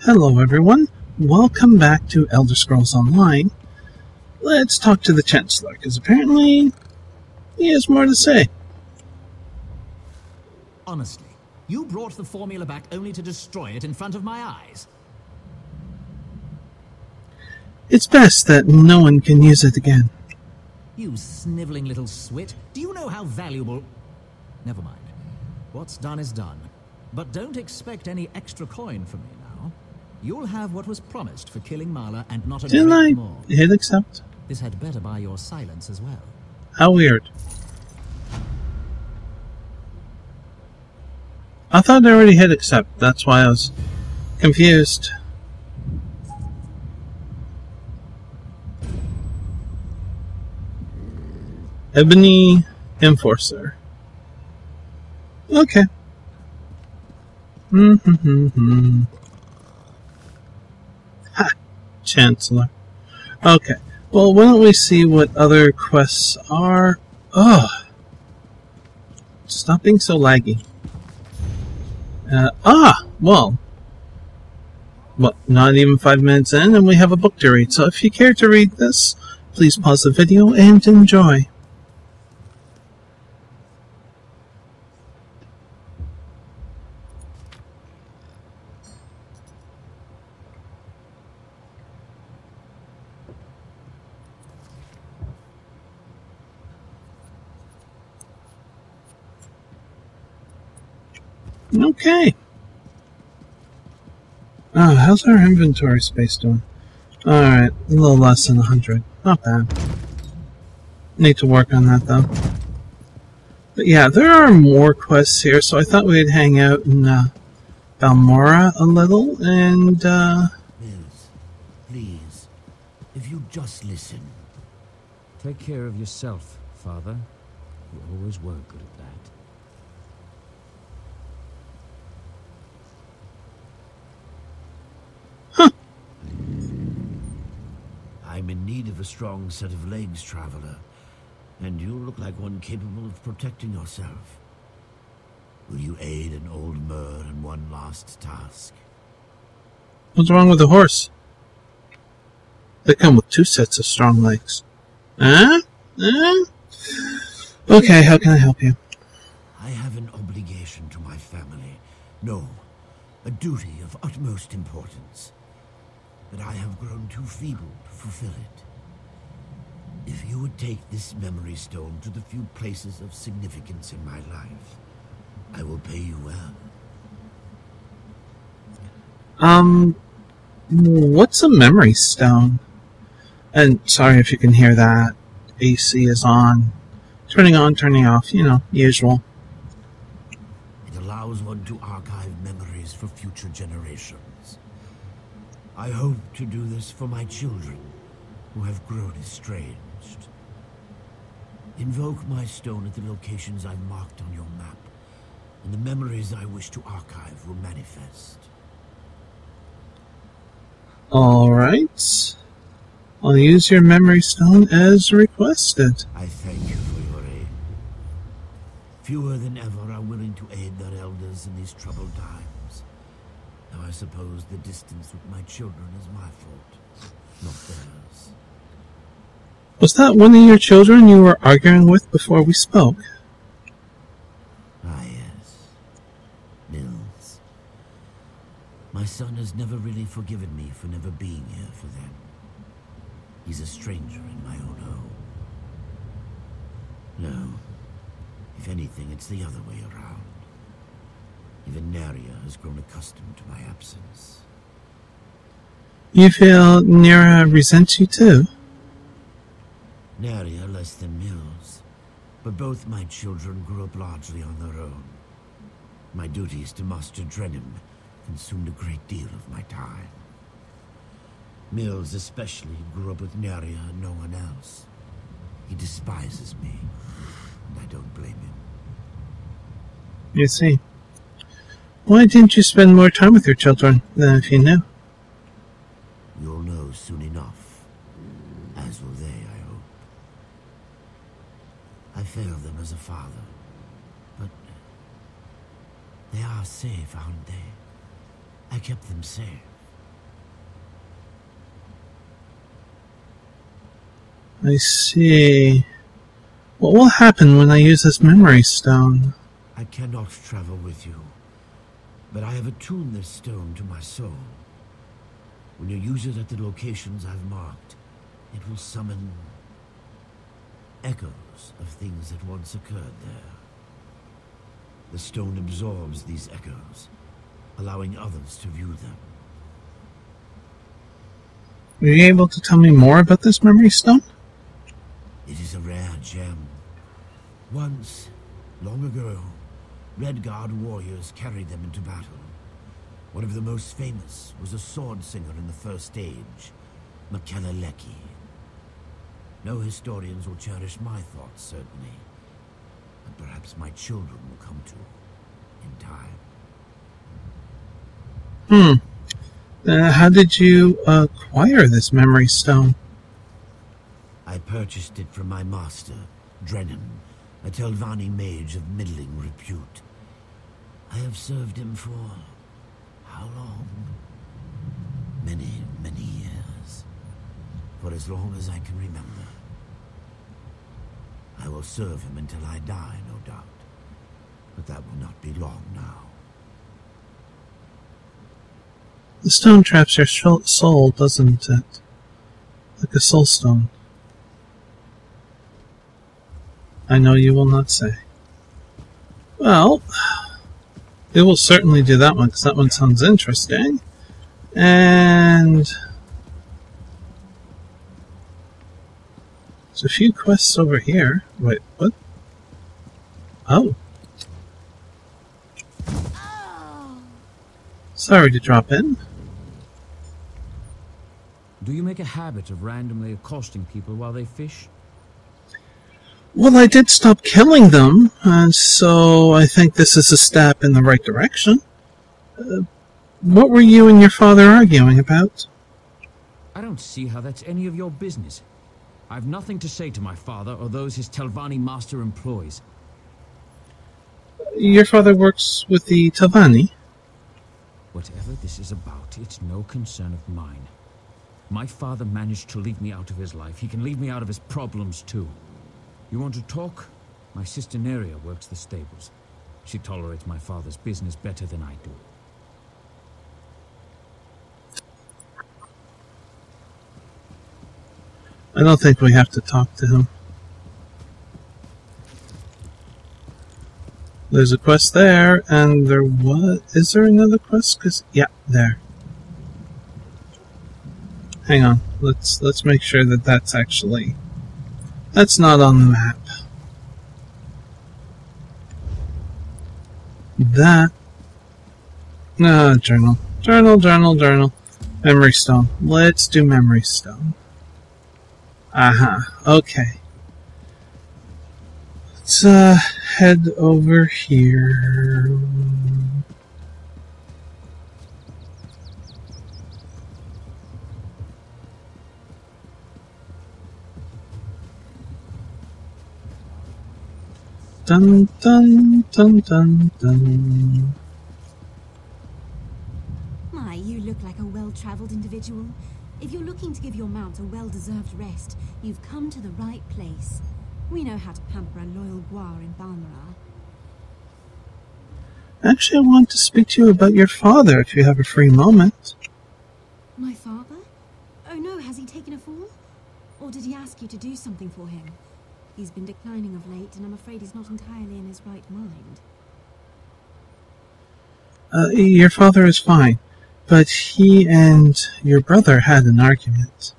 Hello everyone, welcome back to Elder Scrolls Online. Let's talk to the Chancellor, because apparently he has more to say. Honestly, you brought the formula back only to destroy it in front of my eyes. It's best that no one can use it again. You sniveling little swit. Do you know how valuable... Never mind. What's done is done. But don't expect any extra coin from me now. You'll have what was promised for killing Marla and not a Didn't I great more. hit accept? This had better buy your silence as well. How weird. I thought I already hit accept, that's why I was confused. Ebony Enforcer. Okay. Ha! Chancellor. Okay. Well, why don't we see what other quests are? Ugh. Stop being so laggy. Well, not even 5 minutes in, and we have a book to read. So if you care to read this, please pause the video and enjoy. Okay. Oh, how's our inventory space doing? Alright, a little less than 100. Not bad. Need to work on that, though. But yeah, there are more quests here, so I thought we'd hang out in Balmora a little, and Mills, please, if you just listen. Take care of yourself, Father. You always were good at that. I'm in need of a strong set of legs, Traveler, and you look like one capable of protecting yourself. Will you aid an old Mer in one last task? What's wrong with the horse? They come with 2 sets of strong legs. Huh? Okay, how can I help you? I have an obligation to my family. No, a duty of utmost importance. But I have grown too feeble to fulfill it. If you would take this memory stone to the few places of significance in my life, I will pay you well. What's a memory stone? And sorry if you can hear that. AC is on, turning off, you know, usual. It allows one to archive memories for future generations. I hope to do this for my children, who have grown estranged. Invoke my stone at the locations I've marked on your map, and the memories I wish to archive will manifest. Alright. I'll use your memory stone as requested. I thank you for your aid. Fewer than ever are willing to aid their elders in these troubled times. Now I suppose the distance with my children is my fault, not theirs. Was that one of your children you were arguing with before we spoke? Ah, yes. Mills. My son has never really forgiven me for never being here for them. He's a stranger in my own home. No. If anything, it's the other way around. Even Naria has grown accustomed to my absence. You feel Nira resents you too? Naria less than Mills. But both my children grew up largely on their own. My duties to Master Drenham consumed a great deal of my time. Mills especially grew up with Naria and no one else. He despises me, and I don't blame him. You see. Why didn't you spend more time with your children than if you knew? You'll know soon enough, as will they, I hope. I failed them as a father, but they are safe, aren't they? I kept them safe. I see. What will happen when I use this memory stone? I cannot travel with you, but I have attuned this stone to my soul. When you use it at the locations I've marked, it will summon echoes of things that once occurred there. The stone absorbs these echoes, allowing others to view them. Are you able to tell me more about this memory stone? It is a rare gem. Once, long ago, Red Guard warriors carried them into battle. One of the most famous was a sword singer in the First Age, Makeleleki. No historians will cherish my thoughts, certainly, but perhaps my children will come to in time. How did you acquire this memory stone? I purchased it from my master, Drennan, a Telvanni mage of middling repute. I have served him for how long? Many, many years. For as long as I can remember. I will serve him until I die, no doubt. But that will not be long now. The stone traps your soul, doesn't it? Like a soul stone. I know you will not say. Well, it will certainly do that one, because that one sounds interesting. And there's a few quests over here. Wait, what? Oh. Sorry to drop in. Do you make a habit of randomly accosting people while they fish? Well, I did stop killing them, and so I think this is a step in the right direction. What were you and your father arguing about? I don't see how that's any of your business. I've nothing to say to my father or those his Telvanni master employs. Your father works with the Telvanni? Whatever this is about, it's no concern of mine. My father managed to leave me out of his life. He can leave me out of his problems, too. You want to talk? My sister Neria works the stables. She tolerates my father's business better than I do. I don't think we have to talk to him. There's a quest there, and there was... Is there another quest? 'Cause yeah, there. Hang on. Let's make sure that that's actually... That's not on the map. That... No, journal. Journal. Memory stone. Let's do memory stone. Okay. Let's head over here. Dun dun dun dun dun. My, you look like a well-traveled individual. If you're looking to give your mount a well-deserved rest, you've come to the right place. We know how to pamper a loyal guar in Balmoral. Actually, I want to speak to you about your father, if you have a free moment. My father? Oh no, has he taken a fall? Or did he ask you to do something for him? He's been declining of late, and I'm afraid he's not entirely in his right mind. Your father is fine, but he and your brother had an argument.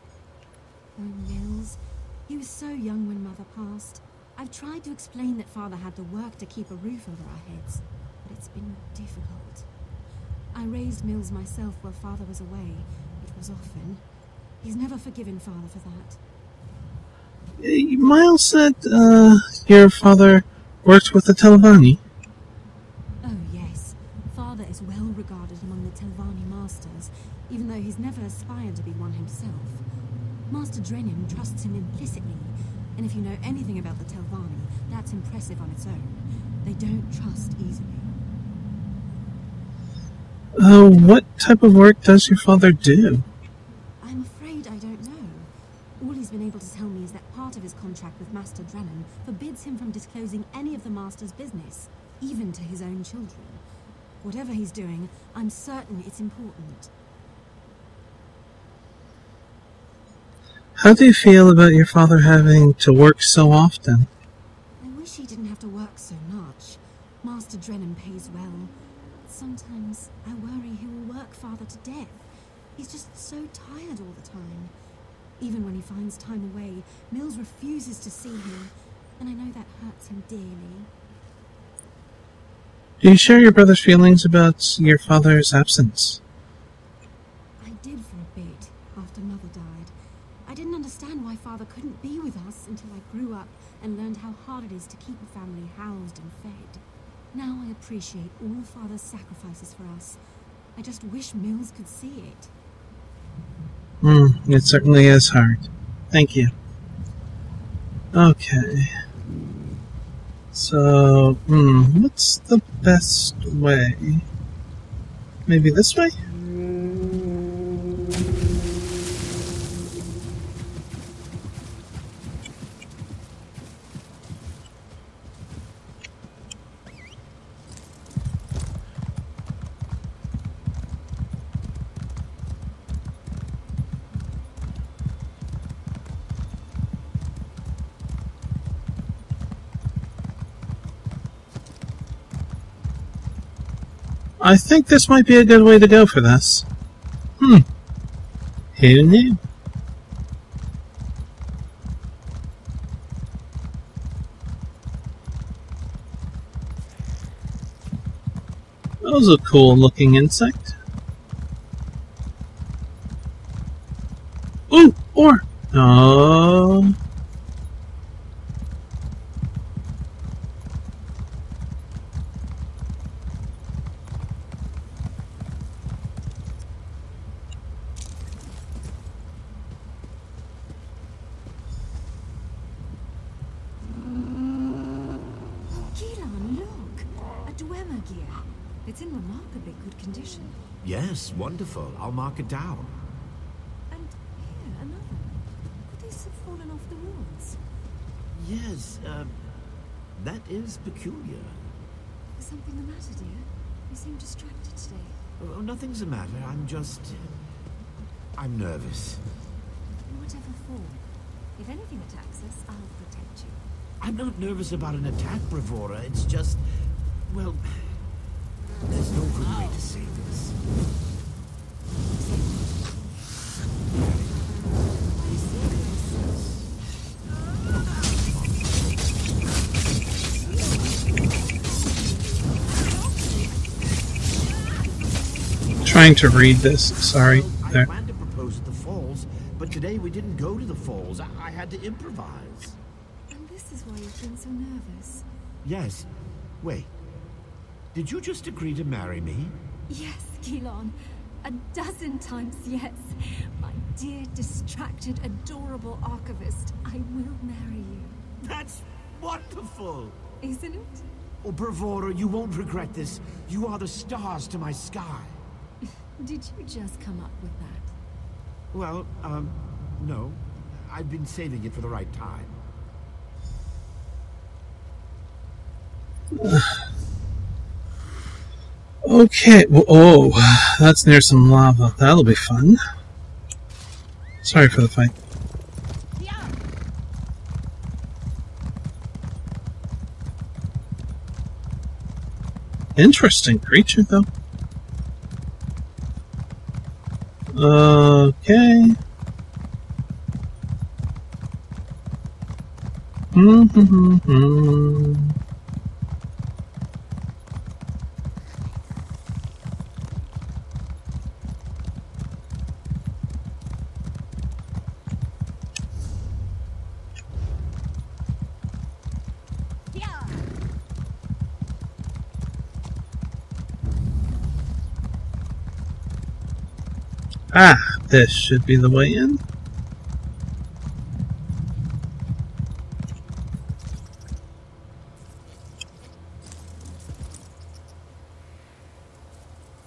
Oh, Mills. He was so young when Mother passed. I've tried to explain that Father had to work to keep a roof over our heads, but it's been difficult. I raised Mills myself while Father was away. It was often. He's never forgiven Father for that. Miles said, your father worked with the Telvanni. Oh, yes. Father is well regarded among the Telvanni masters, even though he's never aspired to be one himself. Master Drennan trusts him implicitly, and if you know anything about the Telvanni, that's impressive on its own. They don't trust easily. What type of work does your father do? I'm afraid I don't know. All he's been able to tell me is that part his contract with Master Drennan forbids him from disclosing any of the Master's business, even to his own children. Whatever he's doing, I'm certain it's important. How do you feel about your father having to work so often? I wish he didn't have to work so much. Master Drennan pays well. Sometimes I worry he will work Father to death. He's just so tired all the time. Even when he finds time away, Mills refuses to see him, and I know that hurts him dearly. Do you share your brother's feelings about your father's absence? I did for a bit, after Mother died. I didn't understand why Father couldn't be with us until I grew up and learned how hard it is to keep a family housed and fed. Now I appreciate all Father's sacrifices for us. I just wish Mills could see it. It certainly is hard. Thank you. Okay. So, what's the best way? Maybe this way? I think this might be a good way to go for this. Who knew? That was a cool looking insect. Ooh, ore! Oh. It's in remarkably good condition. Yes, wonderful. I'll mark it down. And here, another. Could this have fallen off the walls? Yes, that is peculiar. Is something the matter, dear? You seem distracted today. Oh, nothing's the matter. I'm nervous. Whatever for. If anything attacks us, I'll protect you. I'm not nervous about an attack, Bravura. It's just... well... there's no good way to say this. Trying to read this, sorry. I planned to propose at the falls, but today we didn't go to the falls. I had to improvise. And this is why you've been so nervous. Yes. Wait. Did you just agree to marry me? Yes, Keelan. 12 times yes. My dear, distracted, adorable archivist, I will marry you. That's wonderful! Isn't it? Oh, Bravura, you won't regret this. You are the stars to my sky. Did you just come up with that? Well, no. I've been saving it for the right time. Okay, oh, that's near some lava. That'll be fun. Sorry for the fight. Interesting creature, though. Okay. Ah, this should be the way in.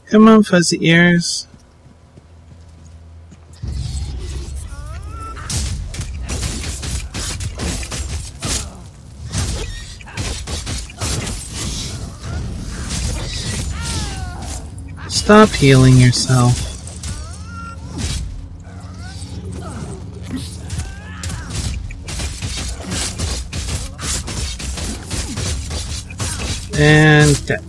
Come on, fuzzy ears. Stop healing yourself. And dead.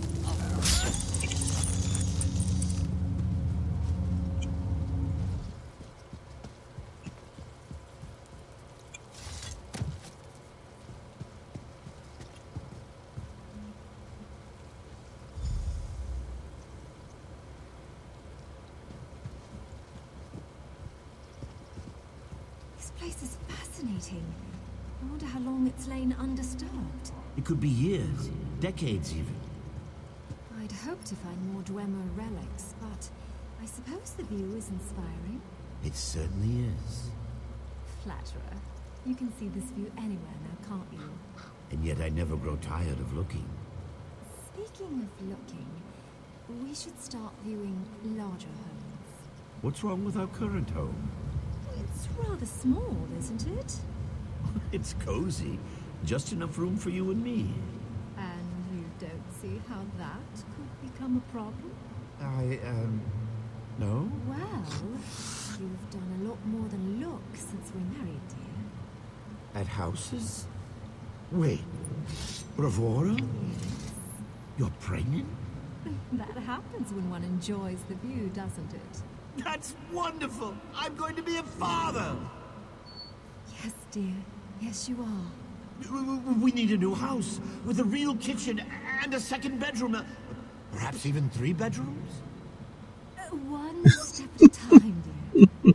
This place is fascinating. I wonder how long it's lain undisturbed. It could be years, decades even. I'd hoped to find more Dwemer relics, but I suppose the view is inspiring. It certainly is. Flatterer. You can see this view anywhere now, can't you? And yet I never grow tired of looking. Speaking of looking, we should start viewing larger homes. What's wrong with our current home? It's rather small, isn't it? It's cozy. Just enough room for you and me. And you don't see how that could become a problem? No? Well, you've done a lot more than look since we married, dear. At houses? Wait. Bravura? You're pregnant? That happens when one enjoys the view, doesn't it? That's wonderful! I'm going to be a father! Yes, dear. Yes, you are. We need a new house with a real kitchen and a second bedroom. Perhaps even 3 bedrooms? One step at a time, dear.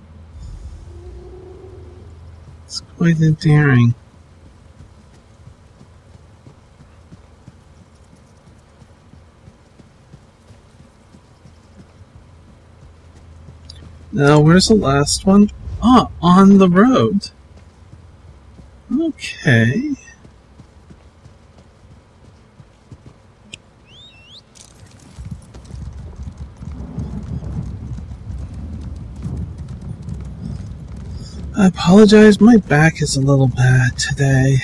It's quite endearing. Now, where's the last one? Ah, on the road. Okay. I apologize, my back is a little bad today.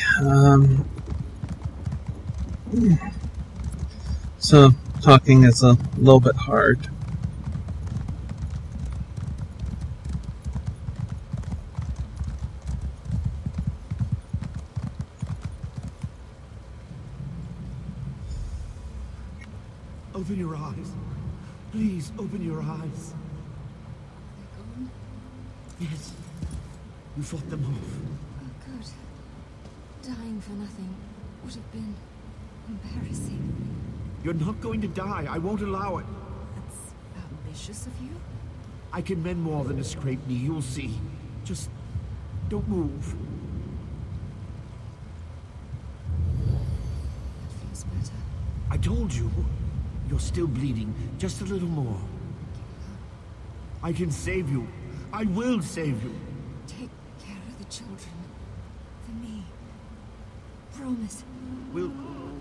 So, talking is a little bit hard. Open your eyes. Please, open your eyes. They're gone? Yes. You fought them off. Oh, good. Dying for nothing would have been embarrassing. You're not going to die. I won't allow it. That's ambitious of you. I can mend more than a scraped knee. You'll see. Just don't move. That feels better. I told you. You're still bleeding. Just a little more. I can save you. I will save you. Take care of the children. For me. Promise. We'll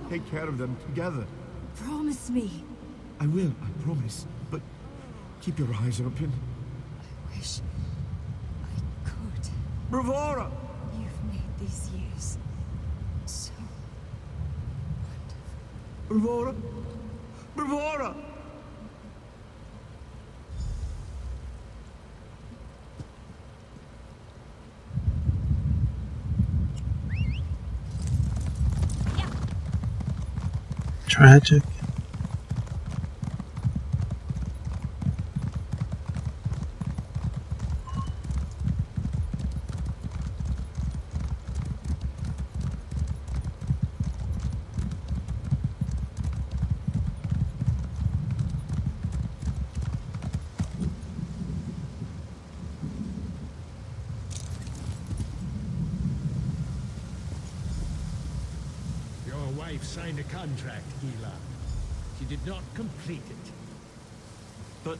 take care of them together. Promise me. I will, I promise. But keep your eyes open. I wish I could. Bravura! You've made these years so wonderful. Bravura! Bravura! Tragic. Signed a contract, Gila. She did not complete it. But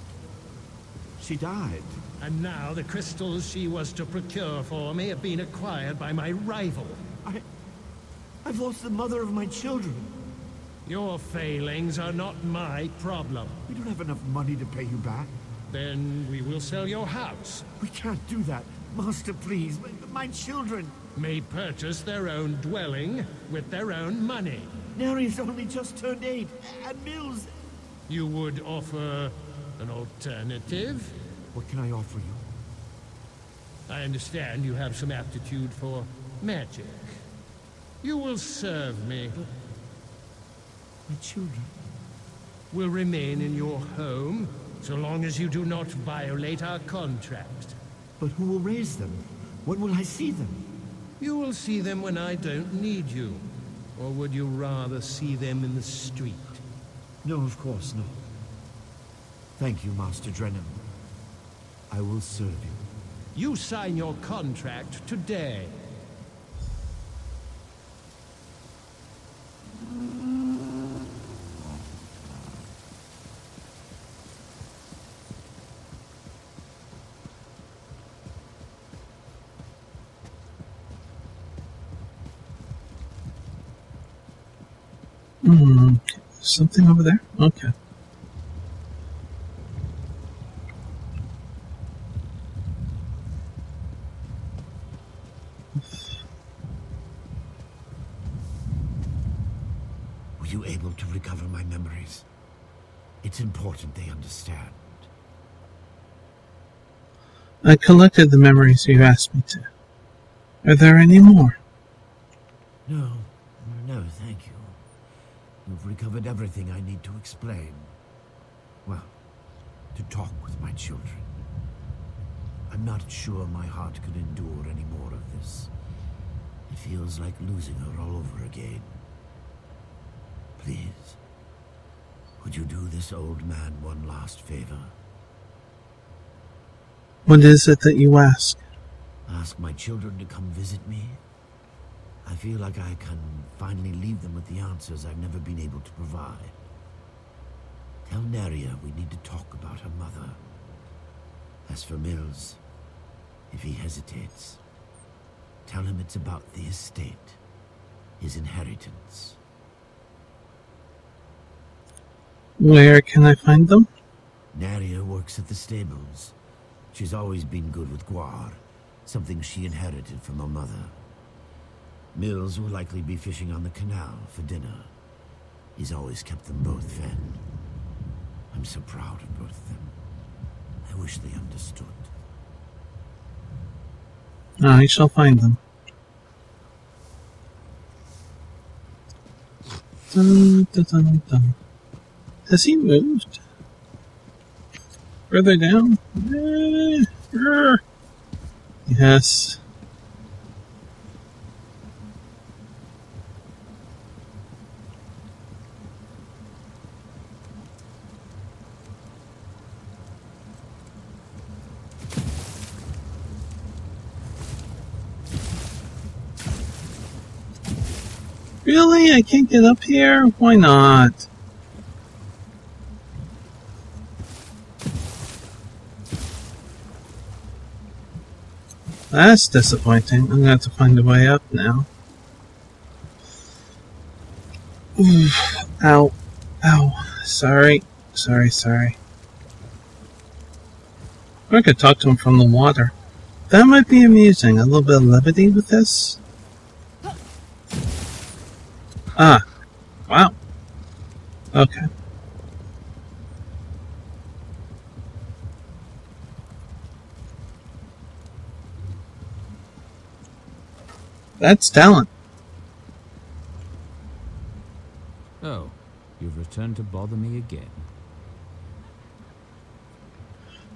she died. And now the crystals she was to procure for me have been acquired by my rival. I've lost the mother of my children. Your failings are not my problem. We don't have enough money to pay you back. Then we will sell your house. We can't do that. Master, please. My children. May purchase their own dwelling with their own money. Neri's only just turned 8. And Mills... You would offer An alternative? What can I offer you? I understand you have some aptitude for magic. You will serve me. My children will remain in your home so long as you do not violate our contract. But who will raise them? When will I see them? You will see them when I don't need you. Or would you rather see them in the street? No, of course not. Thank you, Master Drennan. I will serve you. You sign your contract today. Something over there? Okay. Were you able to recover my memories? It's important they understand. I collected the memories you asked me to. Are there any more? No, thank you. You've recovered everything I need to explain. Well, to talk with my children. I'm not sure my heart could endure any more of this. It feels like losing her all over again. Please, would you do this old man one last favor? What is it that you ask? Ask my children to come visit me. I feel like I can finally leave them with the answers I've never been able to provide. Tell Neria we need to talk about her mother. As for Mills, if he hesitates, tell him it's about the estate, his inheritance. Where can I find them? Neria works at the stables. She's always been good with guar, something she inherited from her mother. Mills will likely be fishing on the canal for dinner. He's always kept them both fed. I'm so proud of both of them. I wish they understood. I shall find them. Dun, dun, dun, dun. Has he moved? Further down? Yes. Really? I can't get up here? Why not? That's disappointing. I'm gonna have to find a way up now. Oof. Ow. Ow. Sorry. Sorry. I could talk to him from the water. That might be amusing. A little bit of levity with this. Ah. Wow. Okay. That's talent. Oh, you've returned to bother me again.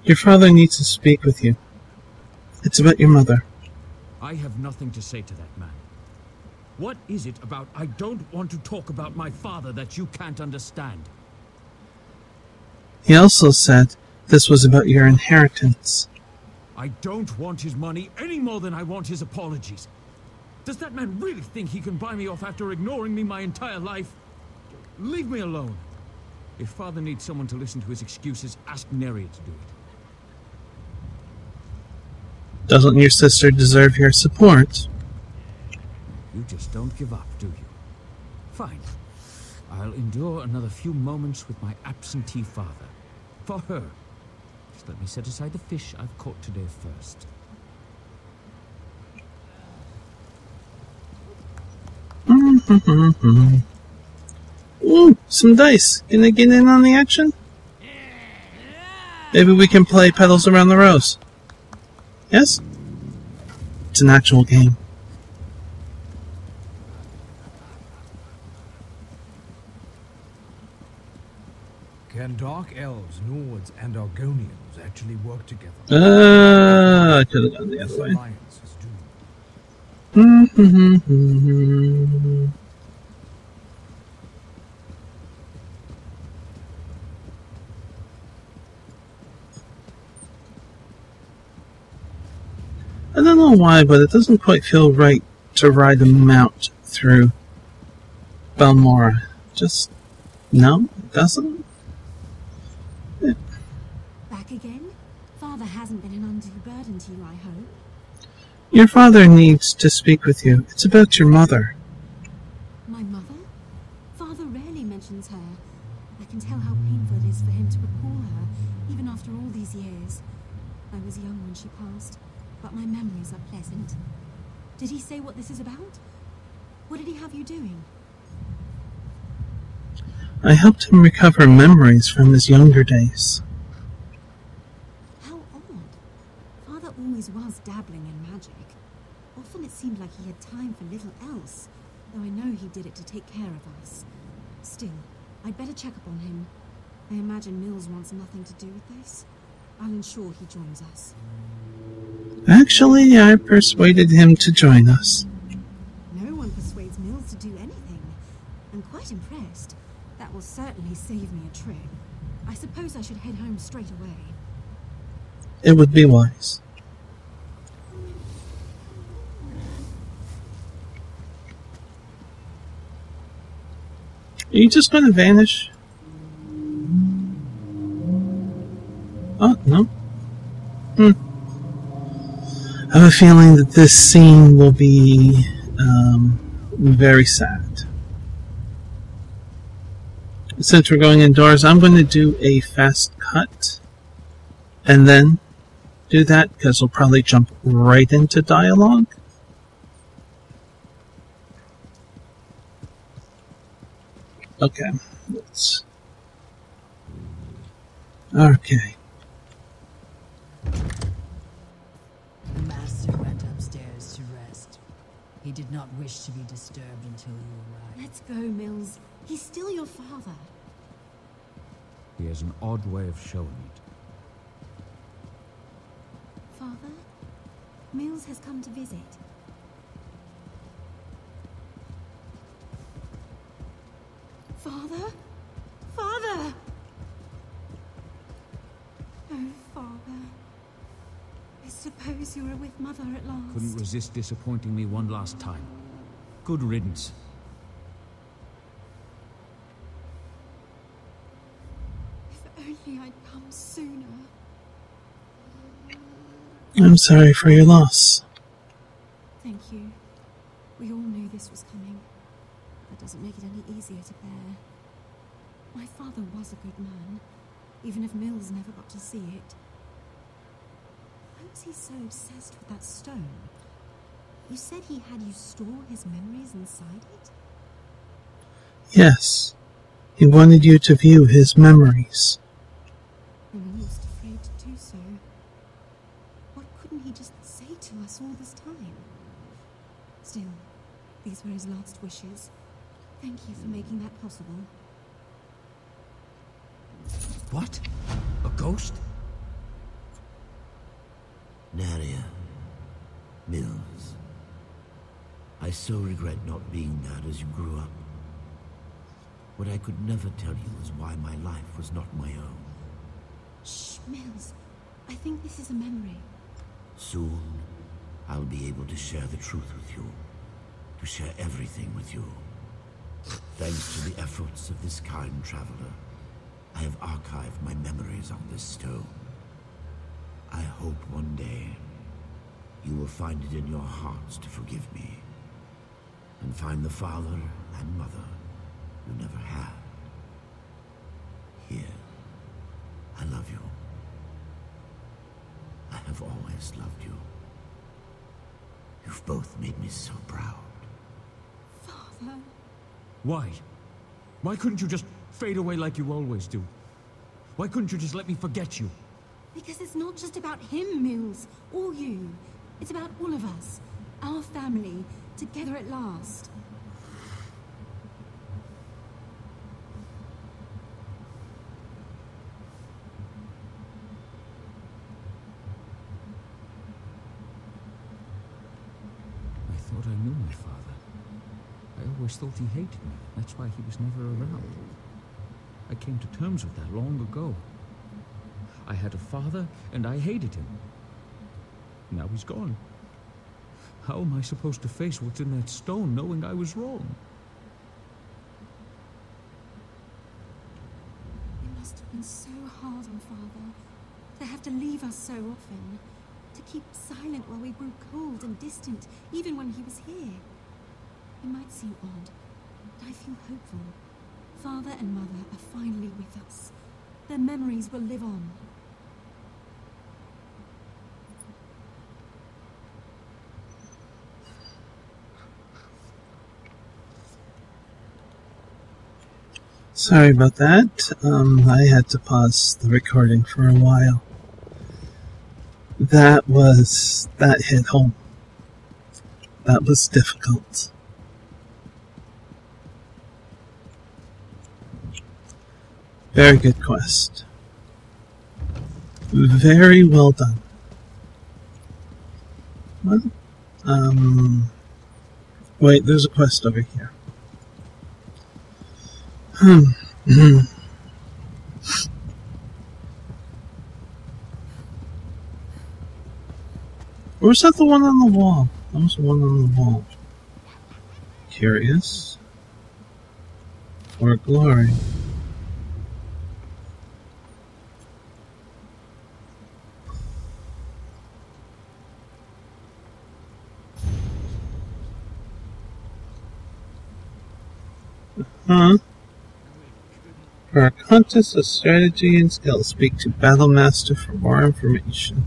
Your father needs to speak with you. It's about your mother. I have nothing to say to that man. What is it about I don't want to talk about my father that you can't understand? He also said this was about your inheritance. I don't want his money any more than I want his apologies. Does that man really think he can buy me off after ignoring me my entire life? Leave me alone. If father needs someone to listen to his excuses, ask Neria to do it. Doesn't your sister deserve your support? You just don't give up, do you? Fine. I'll endure another few moments with my absentee father. For her. Just let me set aside the fish I've caught today first. Ooh, some dice. Can I get in on the action? Maybe we can play Petals Around the Rose. Yes? It's an actual game. Can Dark Elves, Nords, and Argonians actually work together? I could have gone the other way. Alliance is doomed. I don't know why, but it doesn't quite feel right to ride a mount through Balmora. Just, no, it doesn't. Back again? Father hasn't been an undue burden to you, I hope. Your father needs to speak with you. It's about your mother. My mother? Father rarely mentions her. I can tell how painful it is for him to recall her, even after all these years. I was young when she passed, but my memories are pleasant. Did he say what this is about? What did he have you doing? I helped him recover memories from his younger days. How odd. Father always was dabbling in magic. Often it seemed like he had time for little else, though I know he did it to take care of us. Still, I'd better check up on him. I imagine Mills wants nothing to do with this. I'll ensure he joins us. Actually, I persuaded him to join us. No one persuades Mills to do anything. I'm quite impressed. That will certainly save me a trip. I suppose I should head home straight away. It would be wise. Are you just going to vanish? Oh, no. I have a feeling that this scene will be very sad. Since we're going indoors, I'm going to do a fast cut and then do that because we'll probably jump right into dialogue. Okay, let's... Okay. The master went upstairs to rest. He did not wish to be disturbed until you arrived. Let's go, Mills. He's still your father. He has an odd way of showing it. Father? Mills has come to visit. Father? Father! Oh, Father. I suppose you are with Mother at last. Couldn't resist disappointing me one last time. Good riddance. If only I'd come sooner. I'm sorry for your loss. Thank you. We all knew this was coming. That doesn't make it any easier to bear. My father was a good man, even if Mills never got to see it. Why was he so obsessed with that stone? You said he had you store his memories inside it? Yes. He wanted you to view his memories. I'm almost afraid to do so. What couldn't he just say to us all this time? Still, these were his last wishes. Thank you for making that possible. What? A ghost? Naria. Mills. I so regret not being that as you grew up. What I could never tell you is why my life was not my own. Shh, Mills. I think this is a memory. Soon, I'll be able to share the truth with you. To share everything with you. Thanks to the efforts of this kind traveler, I have archived my memories on this stone. I hope one day you will find it in your hearts to forgive me, and find the father and mother you never had. Here, I love you. I have always loved you. You've both made me so proud. Father. Why? Why couldn't you just fade away like you always do? Why couldn't you just let me forget you? Because it's not just about him, Mills, or you. It's about all of us, our family, together at last. I thought I knew my father. I always thought he hated me. That's why he was never around. I came to terms with that long ago. I had a father, and I hated him. Now he's gone. How am I supposed to face what's in that stone, knowing I was wrong? It must have been so hard on Father to have to leave us so often, to keep silent while we grew cold and distant, even when he was here. It might seem odd, but I feel hopeful. Father and Mother are finally with us. Their memories will live on. Sorry about that. I had to pause the recording for a while. That hit home. That was difficult. Very good quest. Very well done. Well, wait, there's a quest over here. Or was that the one on the wall? That was the one on the wall. Curious. Or glory. Huh? For a contest of strategy and skill, speak to Battlemaster for more information.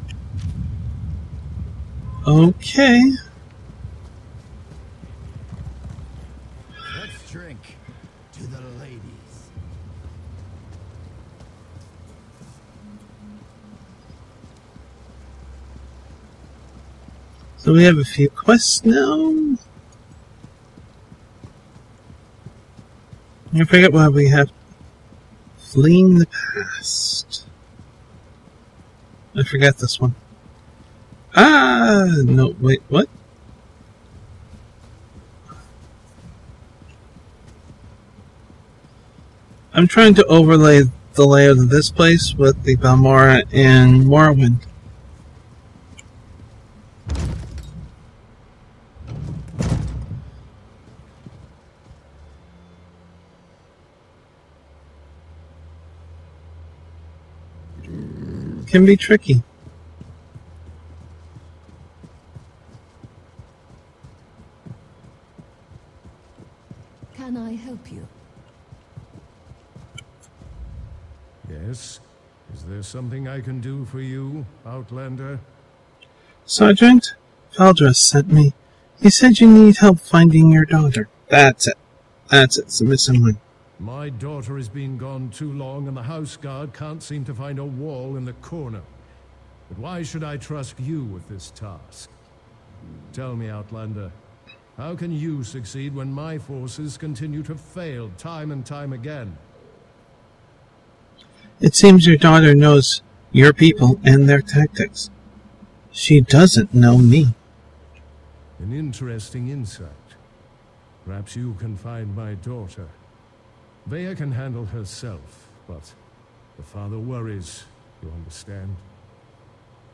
Okay. Let's drink to the ladies. So we have a few quests now. I forget what we have. Fleeing the past. I forgot this one. No, wait, what? I'm trying to overlay the layout of this place with the Balmora and Morrowind. Can be tricky. Can I help you? Yes? Is there something I can do for you, Outlander? Sergeant, Valdres sent me. He said you need help finding your daughter. That's it. That's it. It's the missing one. My daughter has been gone too long, and the house guard can't seem to find a wall in the corner. But why should I trust you with this task? Tell me, Outlander, how can you succeed when my forces continue to fail time and time again? It seems your daughter knows your people and their tactics. She doesn't know me. An interesting insight. Perhaps you can find my daughter. Vea can handle herself, but the father worries, you understand?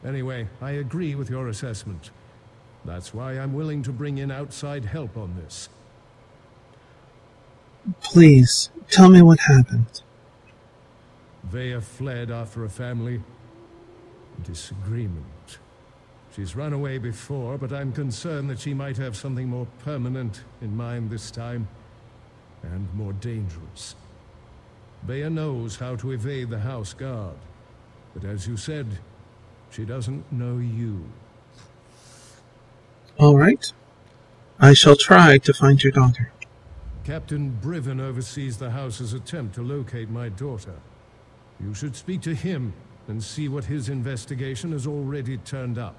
Anyway, I agree with your assessment. That's why I'm willing to bring in outside help on this. Please, tell me what happened. Vea fled after a family disagreement. She's run away before, but I'm concerned that she might have something more permanent in mind this time, and more dangerous. Vea knows how to evade the house guard, but as you said, she doesn't know you. All right. I shall try to find your daughter. Captain Briven oversees the house's attempt to locate my daughter. You should speak to him and see what his investigation has already turned up.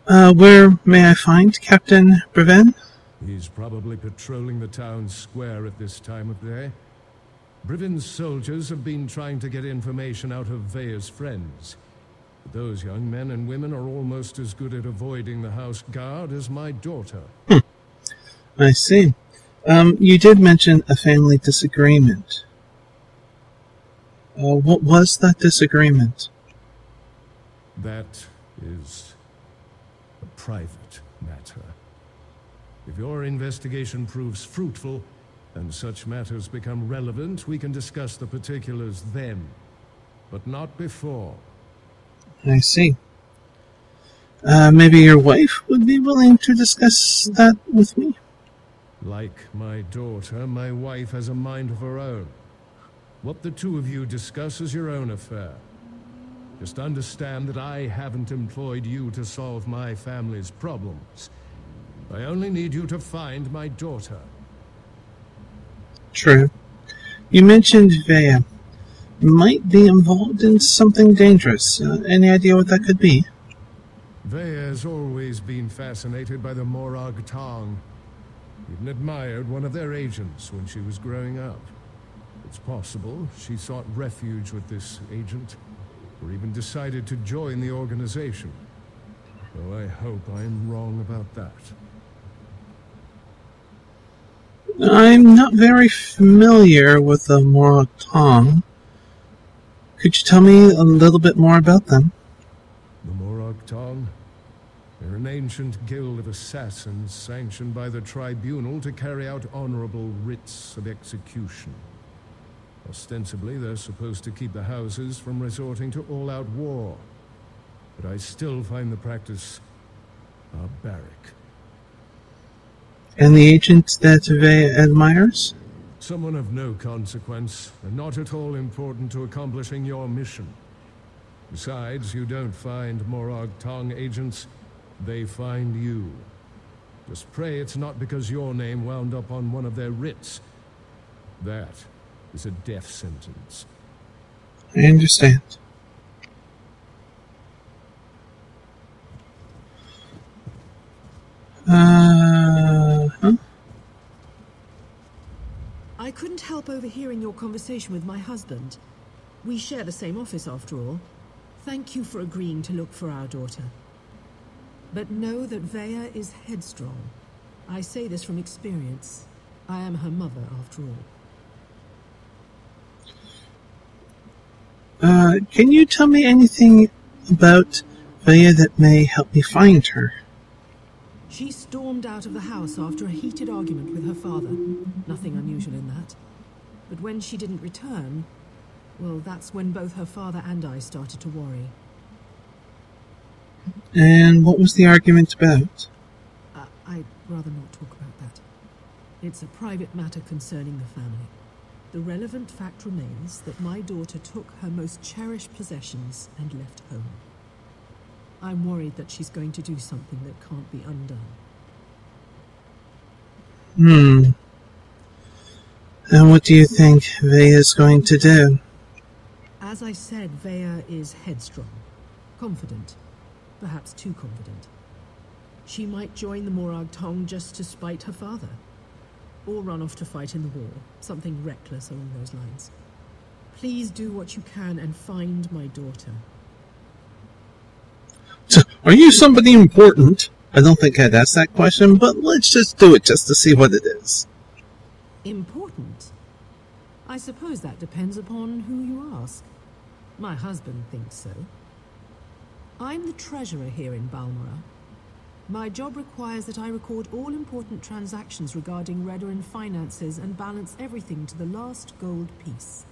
Where may I find Captain Breven? He's probably patrolling the town square at this time of day. Breven's soldiers have been trying to get information out of Vea's friends. But those young men and women are almost as good at avoiding the house guard as my daughter. I see. You did mention a family disagreement. What was that disagreement? That is a private matter. If your investigation proves fruitful, and such matters become relevant, we can discuss the particulars then, but not before. I see. Maybe your wife would be willing to discuss that with me? Like my daughter, my wife has a mind of her own. What the two of you discuss is your own affair. Just understand that I haven't employed you to solve my family's problems. I only need you to find my daughter. True. You mentioned Vea might be involved in something dangerous. Any idea what that could be? Vea has always been fascinated by the Morag Tong. Even admired one of their agents when she was growing up. It's possible she sought refuge with this agent, or even decided to join the organization. Though I hope I'm wrong about that. I'm not very familiar with the Morag Tong. Could you tell me a little bit more about them? The Morag Tong? They're an ancient guild of assassins sanctioned by the tribunal to carry out honorable writs of execution. Ostensibly, they're supposed to keep the houses from resorting to all-out war. But I still find the practice barbaric. And the agent that Vea admires? Someone of no consequence, and not at all important to accomplishing your mission. Besides, you don't find Morag Tong agents, they find you. Just pray it's not because your name wound up on one of their writs. That is a death sentence. I understand. I couldn't help overhearing your conversation with my husband. We share the same office, after all. Thank you for agreeing to look for our daughter. But know that Vea is headstrong. I say this from experience. I am her mother, after all. Can you tell me anything about Vea that may help me find her? She stormed out of the house after a heated argument with her father. Nothing unusual in that. But when she didn't return, well, that's when both her father and I started to worry. And what was the argument about? I'd rather not talk about that. It's a private matter concerning the family. The relevant fact remains that my daughter took her most cherished possessions and left home. I'm worried that she's going to do something that can't be undone. And what do you think Vea is going to do? As I said, Vea is headstrong. Confident. Perhaps too confident. She might join the Morag Tong just to spite her father. Or run off to fight in the war. Something reckless along those lines. Please do what you can and find my daughter. So, are you somebody important? I don't think I'd ask that question, but let's just do it just to see what it is. Important? I suppose that depends upon who you ask. My husband thinks so. I'm the treasurer here in Balmora. My job requires that I record all important transactions regarding Redoran finances and balance everything to the last gold piece.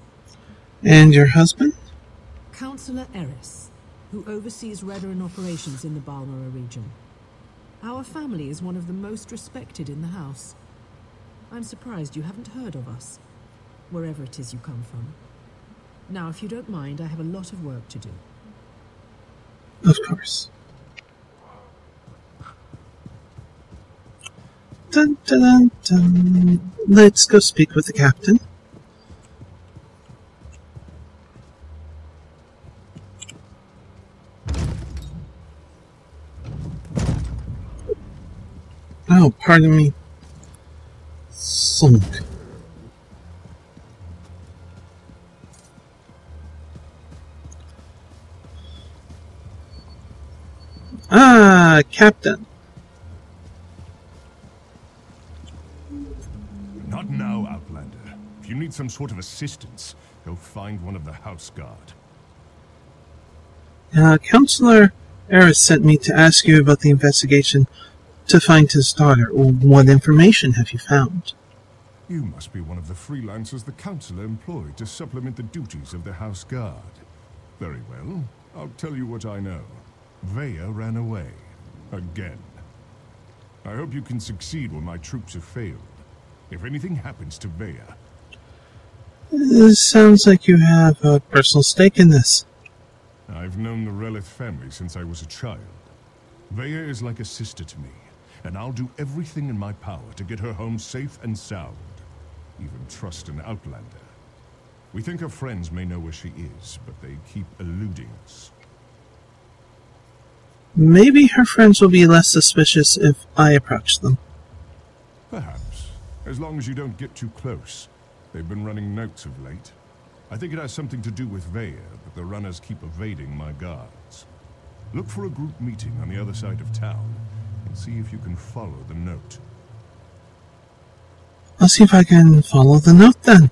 And your husband? Councillor Eris, who oversees Redoran operations in the Balmora region. Our family is one of the most respected in the house. I'm surprised you haven't heard of us, wherever it is you come from. Now, if you don't mind, I have a lot of work to do. Of course. Dun, dun, dun, dun. Let's go speak with the captain. Oh, pardon me. Sunk. Ah, Captain. Not now, Outlander. If you need some sort of assistance, go find one of the House Guard. Counselor Eris sent me to ask you about the investigation to find his daughter. What information have you found? You must be one of the freelancers the Counselor employed to supplement the duties of the House Guard. Very well. I'll tell you what I know. Vea ran away. Again. I hope you can succeed when my troops have failed. If anything happens to Vea... It sounds like you have a personal stake in this. I've known the Relith family since I was a child. Vea is like a sister to me, and I'll do everything in my power to get her home safe and sound. Even trust an Outlander. We think her friends may know where she is, but they keep eluding us. Maybe her friends will be less suspicious if I approach them. Perhaps. As long as you don't get too close. They've been running notes of late. I think it has something to do with Vea, but the runners keep evading my guards. Look for a group meeting on the other side of town, and see if you can follow the note. I'll see if I can follow the note then.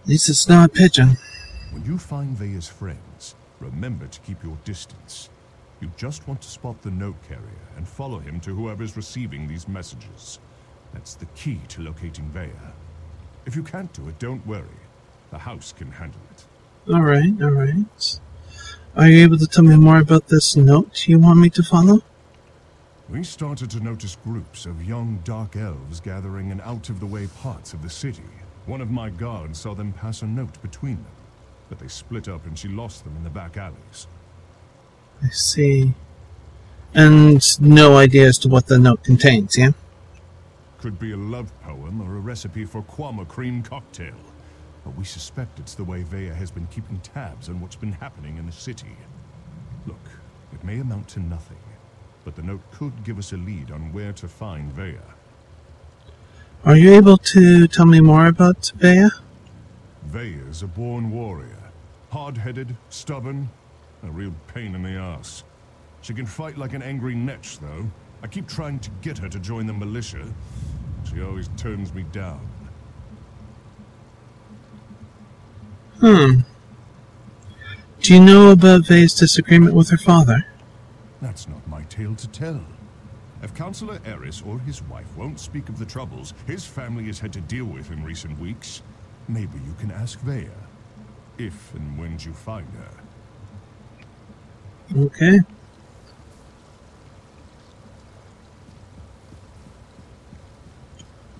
At least it's not a pigeon. When you find Vea's friends, remember to keep your distance. You just want to spot the note carrier and follow him to whoever's receiving these messages. That's the key to locating Vea. If you can't do it, don't worry. The house can handle it. Alright, alright. Are you able to tell me more about this note you want me to follow? We started to notice groups of young dark elves gathering in out-of-the-way parts of the city. One of my guards saw them pass a note between them, but they split up and she lost them in the back alleys. I see. And no idea as to what the note contains, yeah? Could be a love poem or a recipe for Kwama cream cocktail. But we suspect it's the way Vea has been keeping tabs on what's been happening in the city. Look, it may amount to nothing, but the note could give us a lead on where to find Vea. Are you able to tell me more about Vea? Vea is a born warrior. Hard-headed, stubborn, a real pain in the ass. She can fight like an angry netch, though. I keep trying to get her to join the militia. She always turns me down. Do you know about Vea's disagreement with her father? That's not my tale to tell. If Counselor Eris or his wife won't speak of the troubles his family has had to deal with in recent weeks, maybe you can ask Vea. If and when you find her. Okay.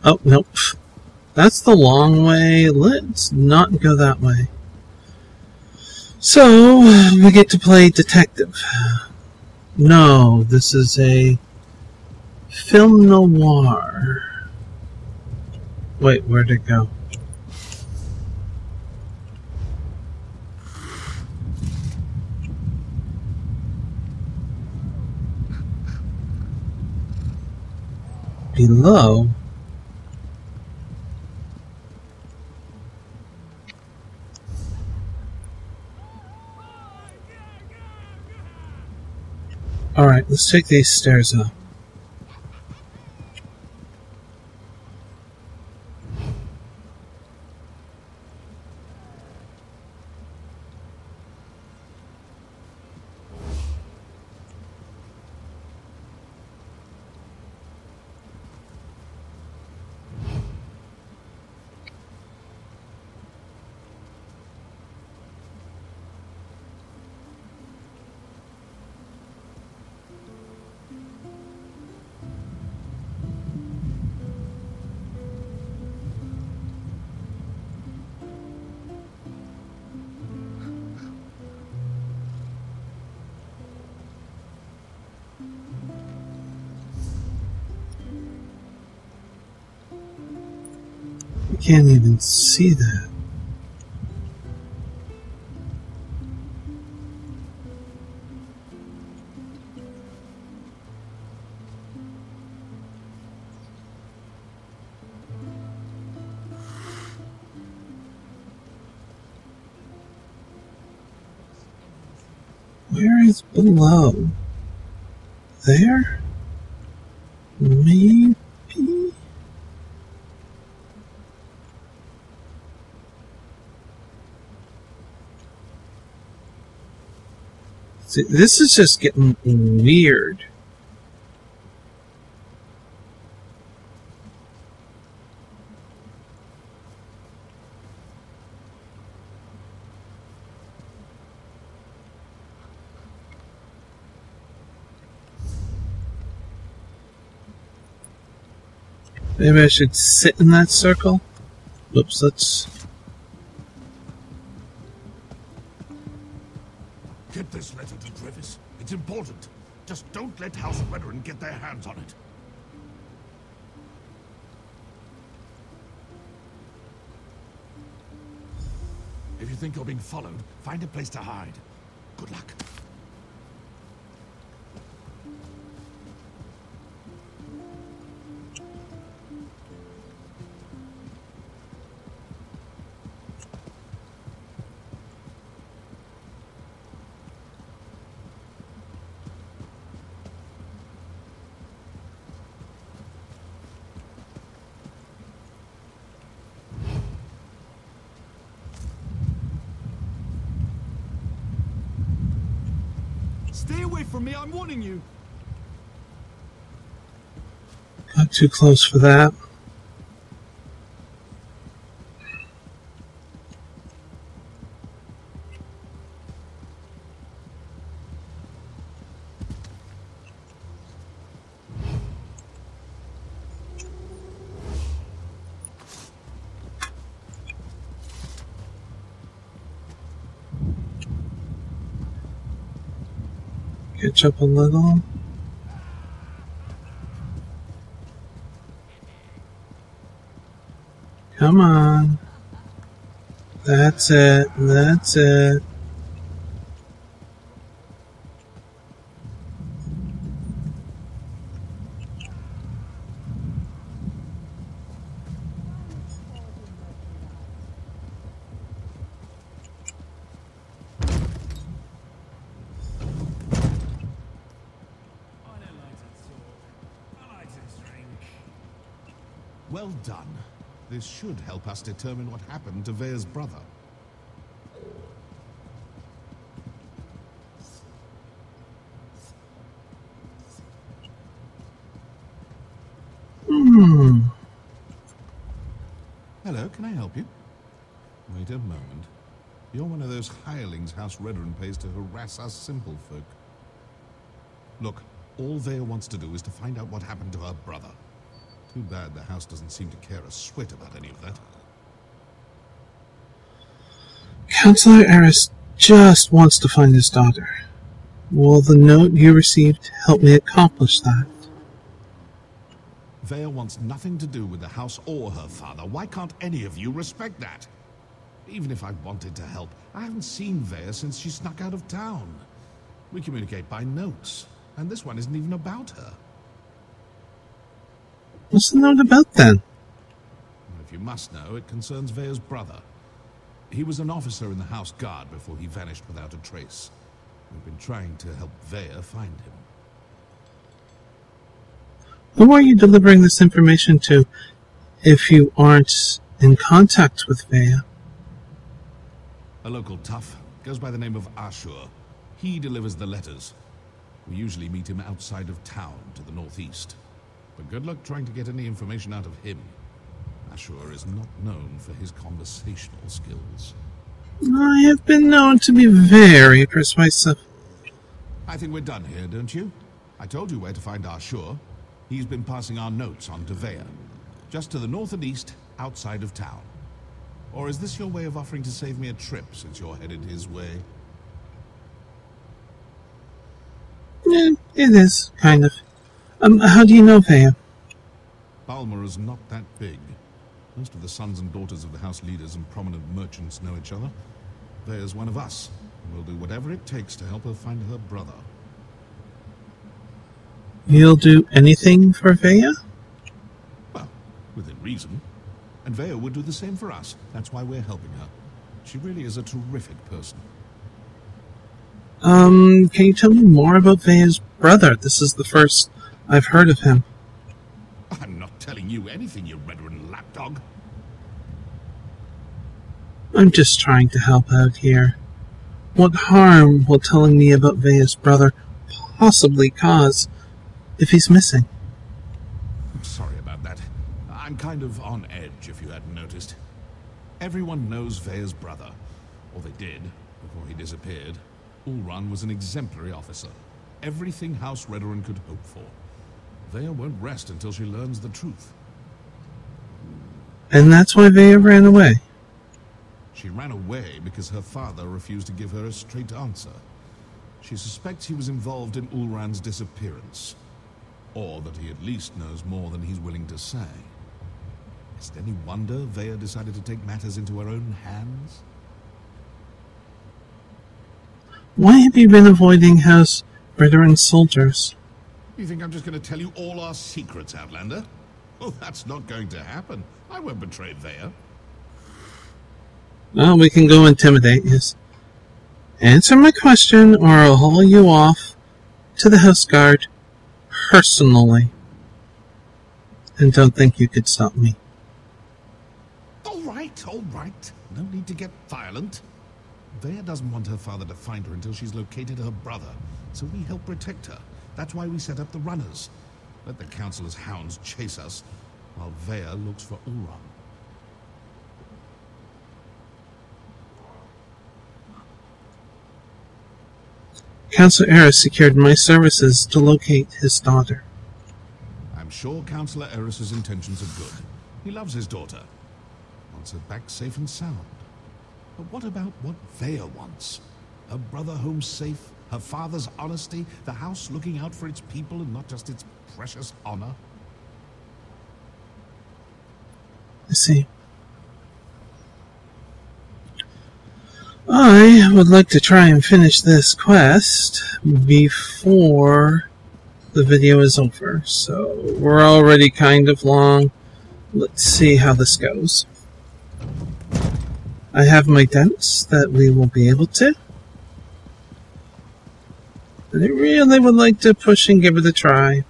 Oh, nope. That's the long way. Let's not go that way. So, we get to play detective. No, this is a film noir. Wait, where'd it go? Below? Alright, let's take these stairs up. I can't even see that. Where is below? There? Maybe? See, this is just getting weird. Maybe I should sit in that circle? Whoops, let's... Get this letter to Trevis. It's important. Just don't let House Veteran get their hands on it. If you think you're being followed, find a place to hide. Good luck. Stay away from me, I'm warning you. Not too close for that. Catch up a little. Come on. That's it. That's it. Well done. This should help us determine what happened to Vea's brother. Hello, can I help you? Wait a moment. You're one of those hirelings House Redden pays to harass us simple folk. Look, all Vea wants to do is to find out what happened to her brother. Too bad the house doesn't seem to care a swit about any of that. Counselor Eris just wants to find his daughter. Will the note you received help me accomplish that? Vea wants nothing to do with the house or her father. Why can't any of you respect that? Even if I wanted to help, I haven't seen Vea since she snuck out of town. We communicate by notes, and this one isn't even about her. What's the note about, then? If you must know, it concerns Vea's brother. He was an officer in the House Guard before he vanished without a trace. We've been trying to help Vea find him. Who are you delivering this information to if you aren't in contact with Vea? A local tough. Goes by the name of Ashur. He delivers the letters. We usually meet him outside of town to the northeast. But good luck trying to get any information out of him. Ashur is not known for his conversational skills. I have been known to be very persuasive. I think we're done here, don't you? I told you where to find Ashur. He's been passing our notes on to Vea. Just to the north and east, outside of town. Or is this your way of offering to save me a trip, since you're headed his way? Yeah, it is, kind of. How do you know Vea? Balmora's not that big. Most of the sons and daughters of the house leaders and prominent merchants know each other. Vea's one of us, and we'll do whatever it takes to help her find her brother. You'll do anything for Vea? Well, within reason. And Vea would do the same for us. That's why we're helping her. She really is a terrific person. Can you tell me more about Vea's brother? This is the first I've heard of him. I'm not telling you anything, you red-ridden lapdog. I'm just trying to help out here. What harm will telling me about Vea's brother possibly cause if he's missing? I'm sorry about that. I'm kind of on edge, if you hadn't noticed. Everyone knows Vea's brother, or they did, before he disappeared. Ulran was an exemplary officer. Everything House Redoran could hope for. Vea won't rest until she learns the truth. And that's why Vea ran away. She ran away because her father refused to give her a straight answer. She suspects he was involved in Ulran's disappearance. Or that he at least knows more than he's willing to say. Is it any wonder Vea decided to take matters into her own hands? Why have you been avoiding House Redoran soldiers? You think I'm just going to tell you all our secrets, Outlander? Oh, that's not going to happen. I won't betray Vea. Well, we can go intimidate, yes. Answer my question, or I'll haul you off to the House Guard personally. And don't think you could stop me. All right. No need to get violent. Vea doesn't want her father to find her until she's located her brother, so we help protect her. That's why we set up the runners. Let the Councilor's hounds chase us, while Vea looks for Ulran. Councilor Eris secured my services to locate his daughter. I'm sure Councilor Eris's intentions are good. He loves his daughter. Wants her back safe and sound. But what about what Vea wants? Her brother home safe, her father's honesty, the house looking out for its people and not just its precious honor? I see. I would like to try and finish this quest before the video is over, so we're already kind of long. Let's see how this goes. I have my doubts that we will be able to, but I really would like to push and give it a try.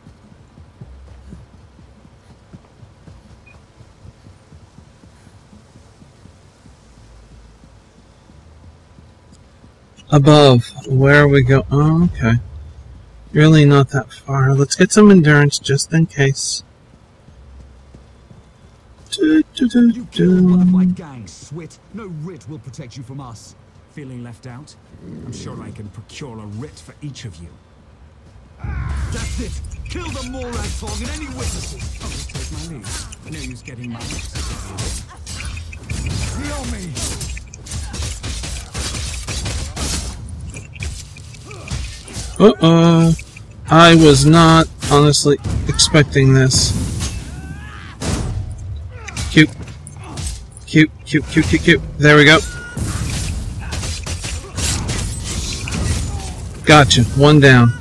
Above, where we go? Oh, okay. Really not that far. Let's get some endurance just in case. You killed one of my gang, Swit. No writ will protect you from us. Feeling left out? I'm sure I can procure a writ for each of you. That's it. Kill the Morag Tong and any witnesses. I'll just take my leave. No use getting my axe. Kill me. I was not honestly expecting this. Cute. There we go. Gotcha. One down.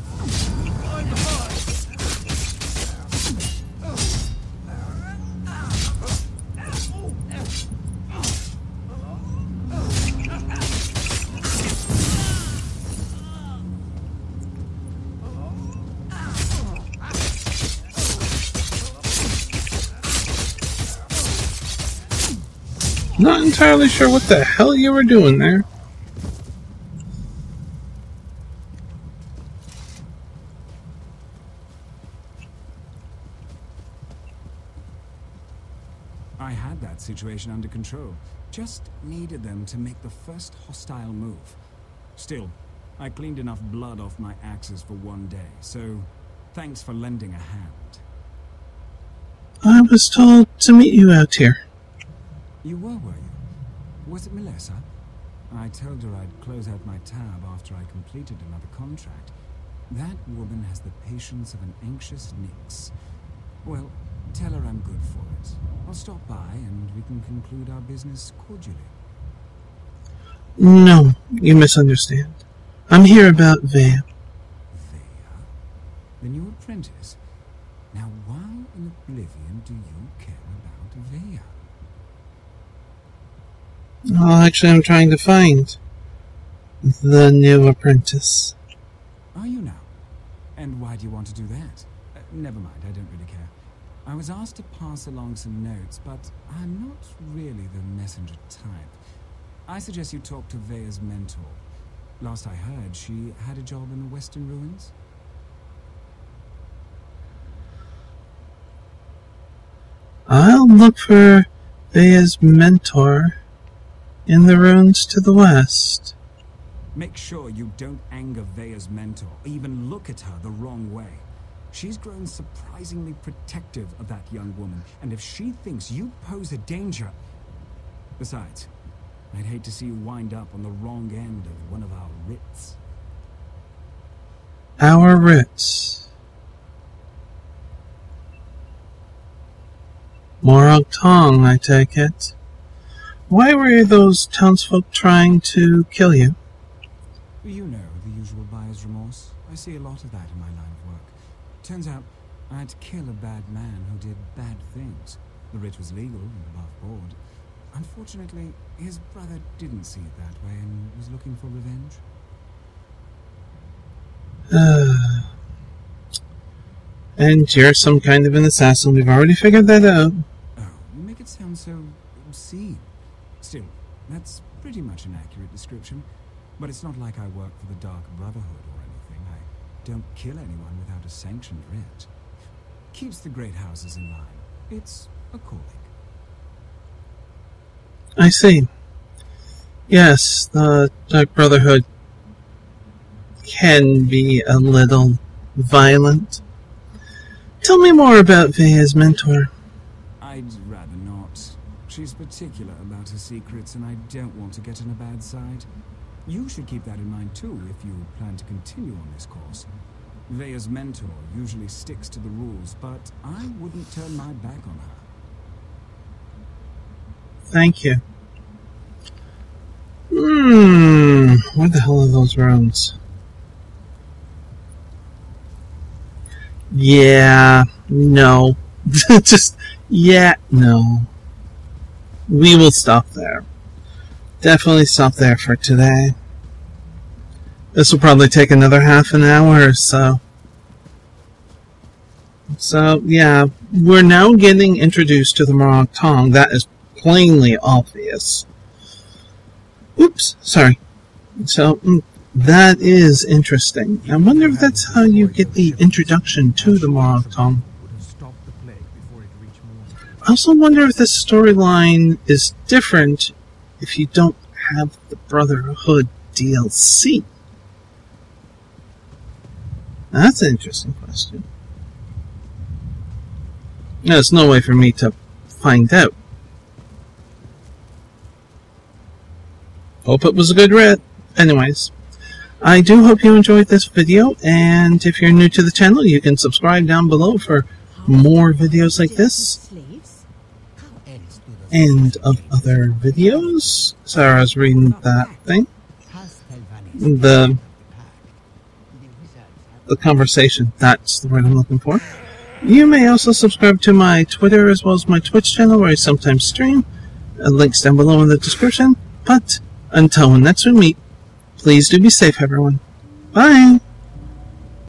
Not entirely sure what the hell you were doing there. I had that situation under control. Just needed them to make the first hostile move. Still, I cleaned enough blood off my axes for one day, so thanks for lending a hand. I was told to meet you out here. You were you? Was it Melissa? I told her I'd close out my tab after I completed another contract. That woman has the patience of an anxious Nyx. Well, tell her I'm good for it. I'll stop by and we can conclude our business cordially. No, you misunderstand. I'm here about Vea. Vea? The new apprentice? Now why in oblivion do you care about Vea? Well, actually, I'm trying to find the new apprentice. Are you now? And why do you want to do that? Never mind, I don't really care. I was asked to pass along some notes, but I'm not really the messenger type. I suggest you talk to Vea's mentor. Last I heard, she had a job in the Western Ruins. I'll look for Vea's mentor in the ruins to the west. Make sure you don't anger Vea's mentor, or even look at her the wrong way. She's grown surprisingly protective of that young woman, and if she thinks you pose a danger... Besides, I'd hate to see you wind up on the wrong end of one of our writs. Our writs. Morag Tong, I take it. Why were those townsfolk trying to kill you? You know, the usual buyer's remorse. I see a lot of that in my line of work. Turns out, I had to kill a bad man who did bad things. The writ was legal and above board. Unfortunately, his brother didn't see it that way and was looking for revenge. And you're some kind of an assassin. We've already figured that out. Oh, you make it sound so obscene. Still, that's pretty much an accurate description. But it's not like I work for the Dark Brotherhood or anything. I don't kill anyone without a sanctioned writ. Keeps the great houses in line. It's a calling. I see. Yes, the Dark Brotherhood can be a little violent. Tell me more about Vea's mentor. I'd rather not. She's particular about her secrets, and I don't want to get on a bad side. You should keep that in mind too if you plan to continue on this course. Vea's mentor usually sticks to the rules, but I wouldn't turn my back on her. Thank you. Where the hell are those rooms? Yeah, no. Just, yeah, no. We will stop there. Definitely stop there for today. This will probably take another half an hour or so. So, yeah, we're now getting introduced to the Morag Tong. That is plainly obvious. Oops, sorry. So, that is interesting. I wonder if that's how you get the introduction to the Morag Tong. I also wonder if this storyline is different if you don't have the Brotherhood DLC. Now, that's an interesting question. There's no way for me to find out. Hope it was a good read. Anyways, I do hope you enjoyed this video, and if you're new to the channel, you can subscribe down below for more videos like this, and of other videos. Sarah's reading that thing. The conversation, that's the word I'm looking for. You may also subscribe to my Twitter as well as my Twitch channel where I sometimes stream. Links down below in the description. But until next we meet, please do be safe, everyone. Bye!